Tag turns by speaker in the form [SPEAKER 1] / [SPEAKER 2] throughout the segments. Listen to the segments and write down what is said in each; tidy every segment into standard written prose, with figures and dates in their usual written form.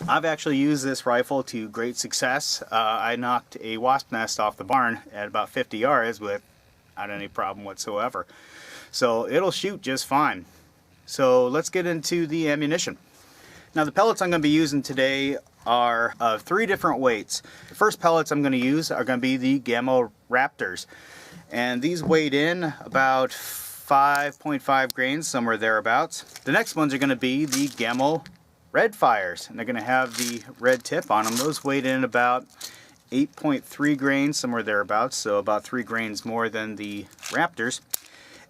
[SPEAKER 1] I've actually used this rifle to great success. I knocked a wasp nest off the barn at about 50 yards without any problem whatsoever. So it'll shoot just fine. So let's get into the ammunition. Now the pellets I'm going to be using today are of 3 different weights. The first pellets I'm going to use are going to be the Gamo Raptors. And these weighed in about 5.5 grains, somewhere thereabouts. The next ones are going to be the Gamo Red Fires, and they're going to have the red tip on them. Those weighed in about 8.3 grains, somewhere thereabouts, so about 3 grains more than the Raptors.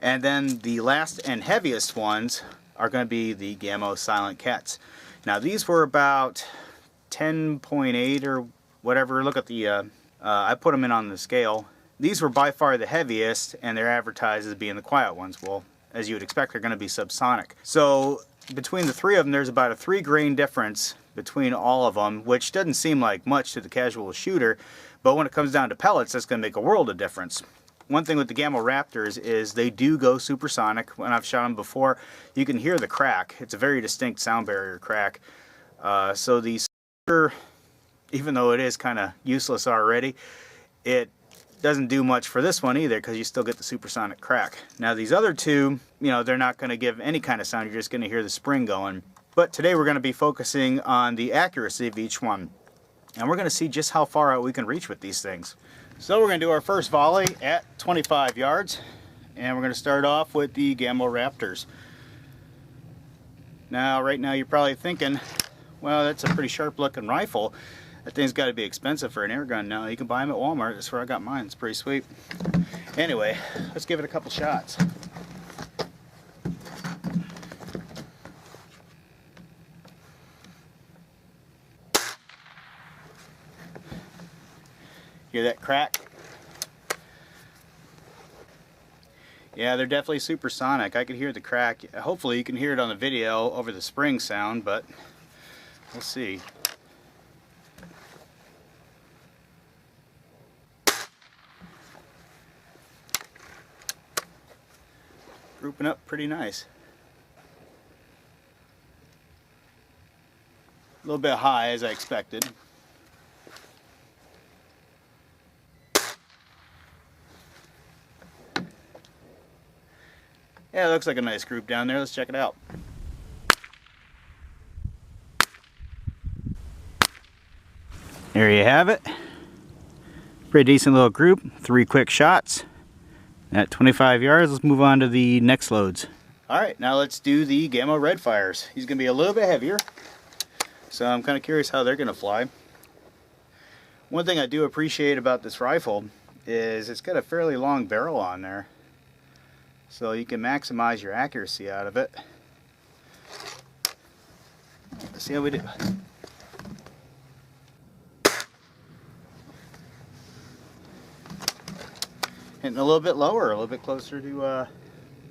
[SPEAKER 1] And then the last and heaviest ones are going to be the Gamo Silent Cats. Now these were about 10.8 or whatever. Look at the, I put them in on the scale. These were by far the heaviest, and they're advertised as being the quiet ones. Well, as you would expect, they're going to be subsonic. So between the 3 of them, there's about a 3 grain difference between all of them, which doesn't seem like much to the casual shooter, but when it comes down to pellets, that's going to make a world of difference. One thing with the Gamo Raptors is they do go supersonic. When I've shot them before, you can hear the crack. It's a very distinct sound barrier crack. So the even though it is kind of useless already, it doesn't do much for this one either, because you still get the supersonic crack. Now these other 2, you know, they're not going to give any kind of sound. You're just going to hear the spring going. But today we're going to be focusing on the accuracy of each one, and we're going to see just how far out we can reach with these things. So we're going to do our first volley at 25 yards, and we're going to start off with the Gamo Raptors. Now right now you're probably thinking, well, that's a pretty sharp looking rifle. That thing's got to be expensive for an air gun. No, you can buy them at Walmart. That's where I got mine. It's pretty sweet. Anyway, let's give it a couple shots. Hear that crack? Yeah, they're definitely supersonic. I could hear the crack. Hopefully you can hear it on the video over the spring sound, but we'll see. Grouping up pretty nice. A little bit high, as I expected. Yeah, it looks like a nice group down there. Let's check it out. There you have it. Pretty decent little group. 3 quick shots. At 25 yards, let's move on to the next loads. Alright, now let's do the Gamo Red Fires. He's going to be a little bit heavier, so I'm kind of curious how they're going to fly. One thing I do appreciate about this rifle is it's got a fairly long barrel on there, so you can maximize your accuracy out of it. Let's see how we do. Hitting a little bit lower, a little bit closer to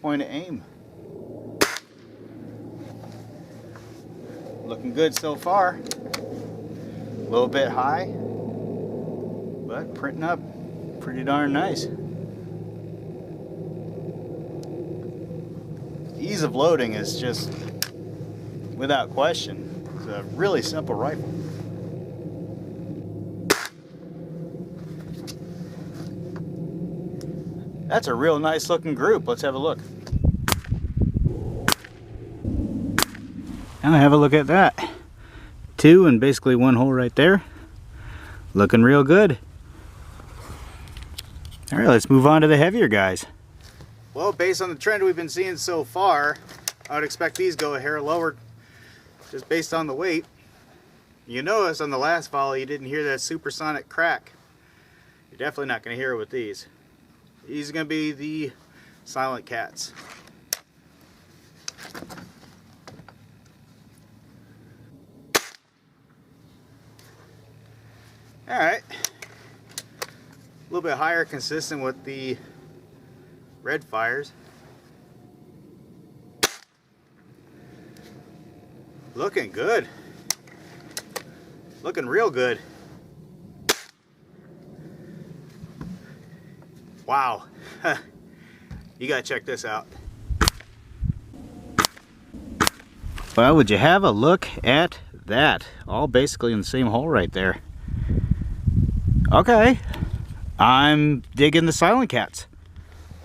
[SPEAKER 1] point of aim. Looking good so far. A little bit high, but printing up pretty darn nice. Ease of loading is just without question. It's a really simple rifle. That's a real nice looking group. Let's have a look. Now have a look at that. 2 and basically 1 hole right there. Looking real good. All right, let's move on to the heavier guys. Well, based on the trend we've been seeing so far, I would expect these go a hair lower just based on the weight. You notice on the last volley you didn't hear that supersonic crack. You're definitely not going to hear it with these. These are going to be the Silent Cats. Alright. A little bit higher, consistent with the Red Fires. Looking good. Looking real good. Wow. You gotta check this out. Well, would you have a look at that? All basically in the same hole right there. Okay, I'm digging the Silent Cats.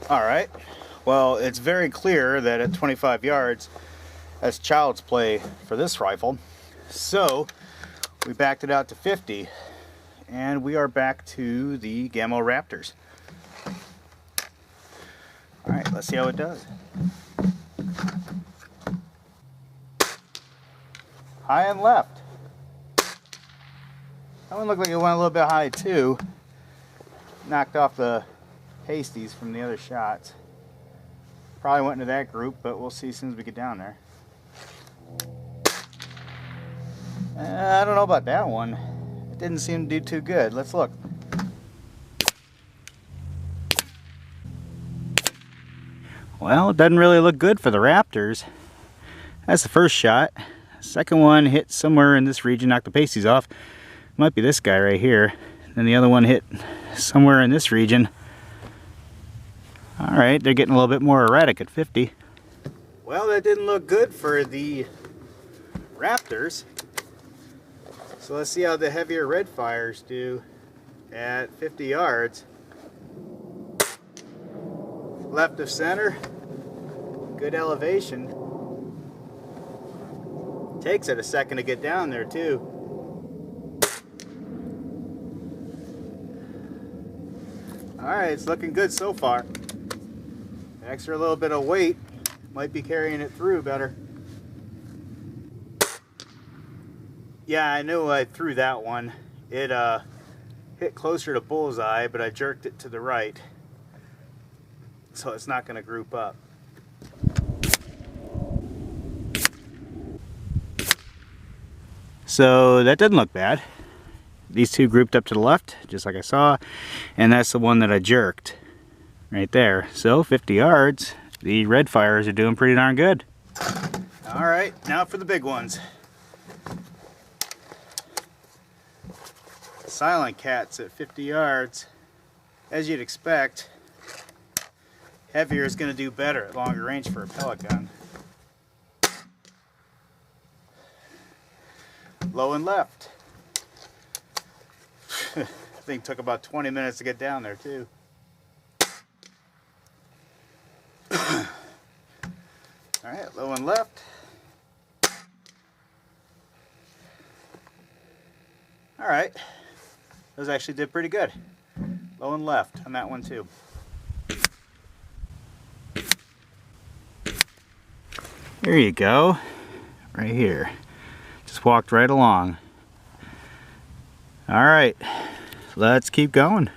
[SPEAKER 1] Alright, well, it's very clear that at 25 yards, that's child's play for this rifle. So, we backed it out to 50, and we are back to the Gamo Raptors. Alright, let's see how it does. High and left. That one looked like it went a little bit high too. Knocked off the pasties from the other shots. Probably went into that group, but we'll see as soon as we get down there. I don't know about that one. It didn't seem to do too good. Let's look. Well, it doesn't really look good for the Raptors. That's the first shot. Second one hit somewhere in this region, knocked the pasties off. Might be this guy right here. Then the other one hit somewhere in this region. Alright, they're getting a little bit more erratic at 50. Well, that didn't look good for the Raptors. So let's see how the heavier red fires do at 50 yards. Left of center. Good elevation. Takes it a second to get down there too. Alright, it's looking good so far. The extra little bit of weight might be carrying it through better. Yeah, I knew I threw that one. It hit closer to bullseye, but I jerked it to the right. So it's not going to group up. So that doesn't look bad. These two grouped up to the left, just like I saw, and that's the one that I jerked right there. So 50 yards, the red fires are doing pretty darn good. All right, now for the big ones. Silent Cats at 50 yards. As you'd expect, heavier is going to do better at longer range for a pellet gun. Low and left. I think it took about 20 minutes to get down there too. Alright, low and left. Alright, those actually did pretty good. Low and left on that one too. There you go, right here. Just walked right along. Alright, let's keep going.